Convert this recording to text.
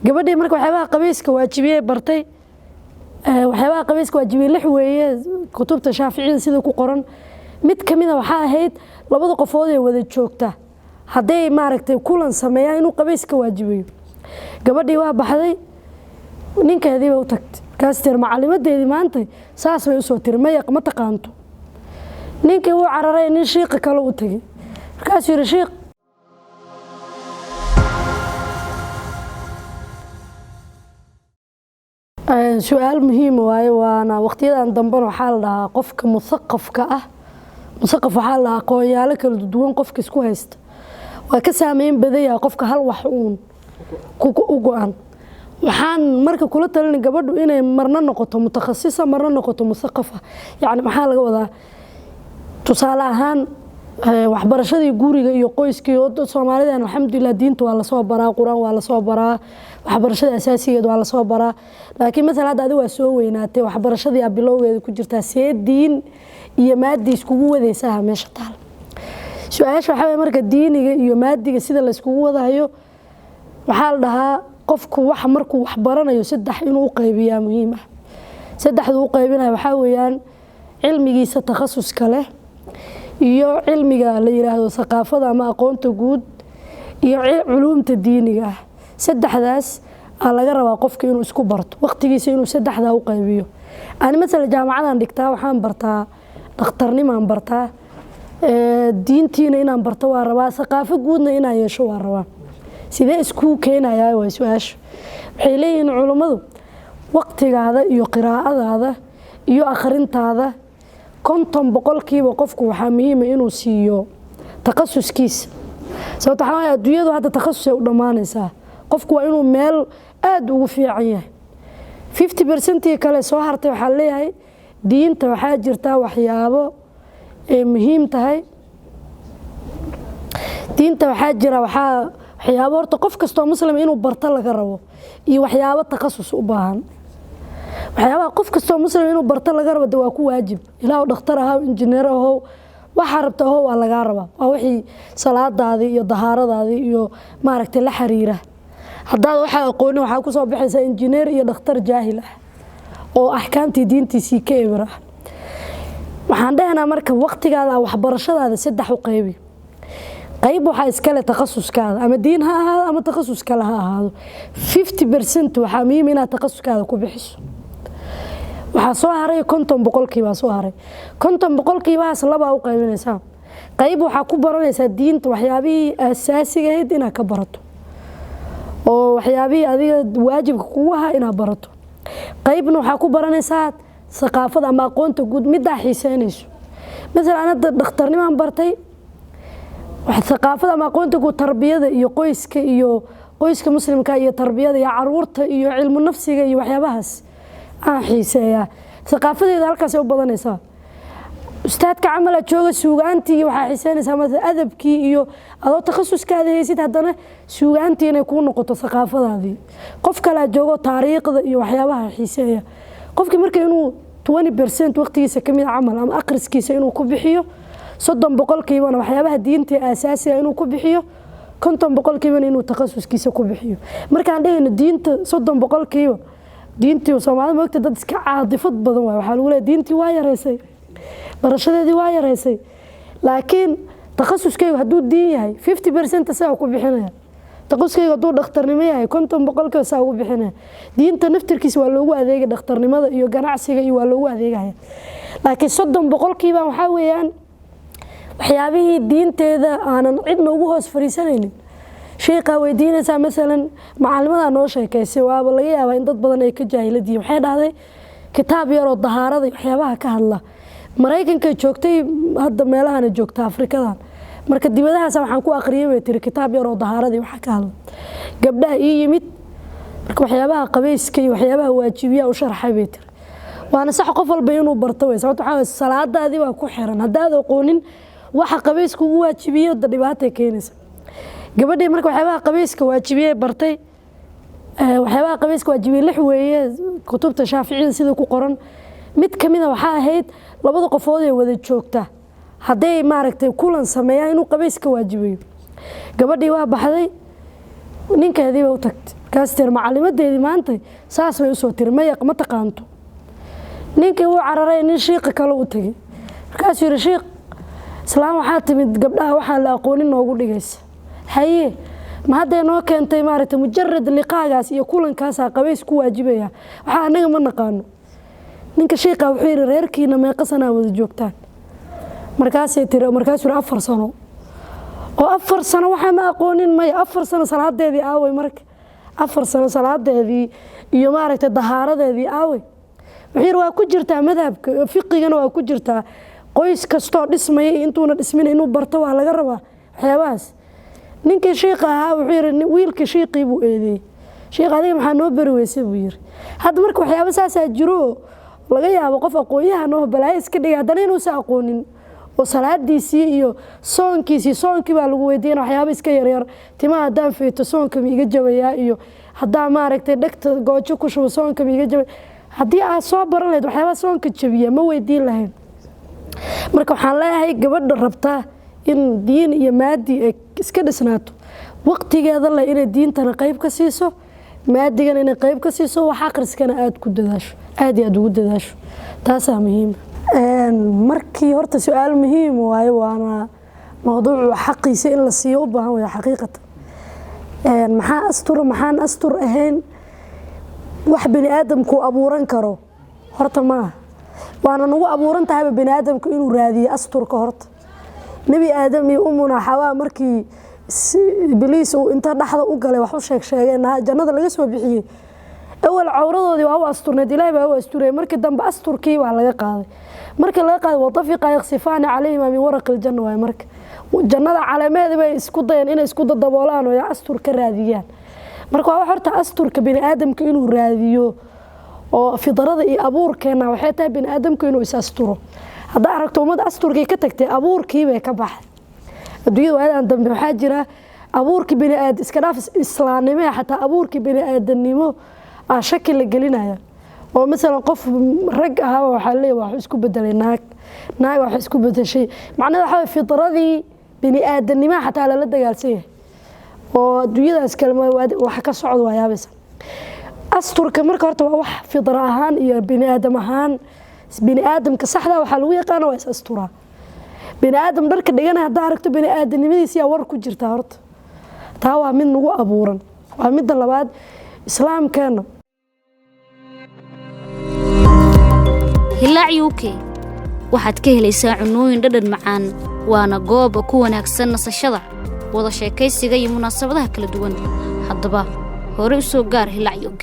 gabadhii marka waxyaabaha qabayska waajibiyay bartay waxyaabaha qabayska waajibiyay lix weeye kutubta Shaafiicida sida ku qoran mid kamida waxa ahayd labada qofood ee wada joogta haday maaragtay kulan sameeyaan inuu qabayska waajibiyo gabadhii waa baxday ninkeedii u tagtay kaastir macallimadeedii maanta saas way u soo tirmay ma taqaanto ninkii uu cararay nin sheekh kale u tagay markaas yiri sheekh سؤال مهم وأنا وقتها ندبر وحالها قفك مثقف كأه مثقف وحالها قويالك الدوان قفك سكوهست وكسامين بديها قفك هالوحون كوكوان وحان مركا كلتا لنا قبردو إنا مرنا نقطة متخصصة مرنا نقطة مثقفة يعني محال قوضا تصالحان waxbarashadii guriga iyo qoyskii oo Soomaaliyeed alxamdulillah diintu waa la soo baraa quraan waa la soo baraa waxbarashada asaasigeed waa la soo baraa laakiin mesela hadda waa soo weynaatay waxbarashadii bilowgeeda ku jirta diin iyo maadi iskugu wadaysaa meesha taal su'aasha waxa marka diiniga iyo maadiga sida la iskugu wadayo waxa la dhahaa qofku wax markuu wax baranayo saddex inuu u qaybiyaa muhiim ah saddexdu u qaybinayo waxa weeyaan cilmigiisa takhasuska leh iyo cilmiga la yiraahdo thaqaafada ama aqoonta guud iyo culuumta diiniga saddexdaas laga rabaa qofka inuu isku barto waqtigiisa inuu saddexda u qaybiyo aan mesela jaamacadan dhigtaa waxaan bartaa dhakhtarnimo aan bartaa diintiina inaan barto waa rabaa thaqaafo guudna inaan yeesho waa rabaa sidee isku keenayaa way su'aashu waxay leeyihiin culimadu waqtigaada iyo qiraa'adaada iyo akhrintaada konton boqolkiiba qofku waxa muhiim ah inuu siiyo takhasuskiisa sababtoo ah adduunyadu hadda takhasus ay u dhamaanaysaa qofku waa inuu meel aad ugu fiican yahay 50% kale soo hartay waxa leeyahay diinta waxa jirta waxyaabo ee muhiim tahay diinta waxa jira waxyaabo horta qof kasto muslim inuu barto laga rabo iyo waxyaabo takhasus u baahan waxyaabaha qof kasto muslim inuu barto laga rabo waa ku waajib ilaa dhakhtar ah injineer ah waxa rabto waa laga rabaa waa wixii salaadaadii iyo dahaaradaadii iyo maaragtay la xiriira hadaa waxa aqoon waxa ku soo bixaysa injineer iyo dhakhtar jaahil ah oo ahkaamtii diintiisii ka eebra waxaan dhahnaa marka waqtigaada waxbarashadaada saddex u qaybi qayb waxa iska leh takhasuskaada ama diin ha ahaado ama takhasus kale ha ahaado 50% waxa muhiim inaad takhasuskaada ku bixiso waxa soo haray konton boqolkiiba soo haray konton boqolkiibaas laba u qaybinaysaa qayb waxa ku baranaysaa diinta waxyaabihii asaasiga ah inaad ka barato oo waxyaabihii adiga waajibka kugu ah inaad barato qaybna waxa ku baranaysaa thaqaafada ama aqoonta guud mid xiisaynayso mesela anada dhakhtarnimo aan bartay waxa thaqaafada ama aqoonta guud tarbiyada iyo qoyska muslimka iyo tarbiyada iyo caruurta iyo cilmu nafsiga iyo waxyaabahaas xiiseeyaa thaqaafadeeda halkaas ay u badanaysaa ustaadka camala jooga suugaantii waxa xiiseynaysaa madad adabkii iyo adoo takhasuskaada haysid hadana suugaantii inay ku noqoto thaqaafadaadii qof kale joogo taariikhda iyo waxyaabaha xiiseeya qofkii markay inuu 20% waqtigiisa kamid camal ama akhriskiisa inuu ku bixiyo 30% waxyaabaha diinta asaasiga inuu ku bixiyo 50% inuu takhasuskiisa ku bixiyo markaan dhahayno diinta 30% diintii Soomaalidu waqti dad iska caadifad badan waxa lagu leeyahay diintii waa yareysay barashadeedii waa yareysay laakiin takhasuskaygu haduu diin yahay 50% saa ku bixinaya takhasuskaygu haduu dhakhtarnimo yahay 50% saa ugu bixinaya diinta naftirkiisa waa loogu adeegay dhakhtarnimada iyo ganacsiga iyo waa loogu adeegaya laakiin 30% waxa weeyaan waxyaabihii diinteeda aanan cidna ugu hoos fariisanaynin sheekha weydiinaysa mesela macallimada noo sheekaysay waaba laga yaabaa in dad badan ay ka jaahiladii waxay dhahday kitaab yar oo dahaarada waxyaabaha ka hadla Mareykanka joogtay hadda meelahan joogta Afrikada marka dibadahaas waxaan ku aqriyay way tiri kitaab yar oo dahaarada waxa ka hadla gabdhaha yimid marka waxyaabaha qabayska iyo waxyaabaha waajibiya u sharxay bay tiri waana sax qof walba inuu barto way sababtoo ah salaadaadii waa ku xiran hadaad aqoonin waxa qabaysku ugu waajibiyo dhibaato keenaysa gabadhii marka waxyaabaha qabayska waajibiyay bartay waxyaabaha qabayska waajibiyay lix weeye kutubta Shaafiicida sida ku qoran mid kamida waxa ahayd labada qofood ee wada joogta haday maaragtay kulan sameeyaan inuu qabayska waajibiyo gabadhii waa baxday ninkeedii u tagtay markaas tir macallimadeedii maanta saas bay u soo tiri ma taqaanto ninkii uu cararay nin shiiq kale u tagay markaas yiri shiiq islaam waxaa timid gabdhaha waxaan la aqoonin noogu dhigaysa haye ma hadday noo keentay maaragtay mujarrad liqaagaas iyo kulankaas qabays ku waajibaya waxa anaga ma naqaano ninka shiiqa wuxuu yiri reerkiina meeqa sana wada joogtaan markaas ay tiri markaas yiri 4 sano oo 4 sano waxa ma aqoonin may 4 sano salaadeedii aaway marka 4 sano salaadeedii iyo maaragtay dahaaradeedii aaway wixii waa ku jirtaa madhabka fiqigana waa ku jirtaa qoys kasto dhismay intuuna dhismin inuu barto waa laga rabaa waxyaabahaas ninkii shiiqa ahaa wuxuu yiri wiilkii shiiqii buu eedeeyay shiiq adiga maxaa noo bari weysay buu yiri hadda marka waxyaabo saas jiro laga yaabo qof aqoonyahan oo balaayo iska dhigay hadana inuu sa aqoonin oo salaadiisii iyo soonkii baa lagu weydiin waxyaabo iska yar timaha hadaan feeto soonka miiga jabaya iyo hadaa maaragtay dhagta goojo ku shubo soonka miiga jabay hadii aad soo baran lahayd waxyaabo soonka jabiya ma weydiin lahayn marka waxaan leeyahay gabadha rabtaa in diin iyo maadi ay iska dhisnaato waqtigeeda la inay diintana qayb ka siiso maadigana inay qayb ka siiso wax akhriskana aad ku dadaasho aad ugu dadaasho taas muhiim markii horta su'aal muhiim waayo waana mowduuc xaqiisa in la siiyo u baahan way xaqiiqatan maxaan astur ahayn wax bini aadamku abuuran karo horta ma waana nagu abuuran tahay bini aadamku inuu raadiyo asturka horta nabi aadam iyo umuna xawaa markii ibliis uu inta dhaxda u galay wax u sheegeen jannada laga soo bixiyay awal cawradoodii waa u asturneed ilaahay baa u asturay markii dambe asturkii waa laga qaaday markii laga qaaday wadafiqa yakhsifaan calayhima min waraqil janna way marka jannada calaamadeeda bay isku dayeen inay isku daboolaan oo astur ka raadiyaan marka waa horta asturka bini aadamka inuu raadiyo oo fidrada iyo abuurkeena waxay tahay bini aadamku inuu is asturo hadaa aragto umad asturkii ka tagtay abuurkii bay ka baxay adduunyada waadan dambe waxa jira abuurkii bini aad iska dhaaf islaamnimo xataa abuurkii bini aadanimo shaki la gelinaya oo mesela qof rag ah waxa leeyahay wax isku bedelay naag wax isku bedeshay macnaheedu waxa fidradii bini aadanimo xataa la dagaalsan oo adduunyadaas kalma wax ka socdo waayaabisa asturka marka horta waa wax fidra ahaan iyo bini aadam ahaan bini aadamka saxda waxa lagu yaqaan waa is astura bini aadam dharka dhigana hadaa aragto bini aadanimadiisa war ku jirta horta taa waa mid nagu abuuran waa mid labaad islaamkeena Hilaac UK waxaad ka helaysaa cunooyin dhadhan macaan waana goob ku wanaagsan nasashada wada sheekaysiga iyo munaasabadaha kala duwan haddaba hore u soo gaar Hilaac UK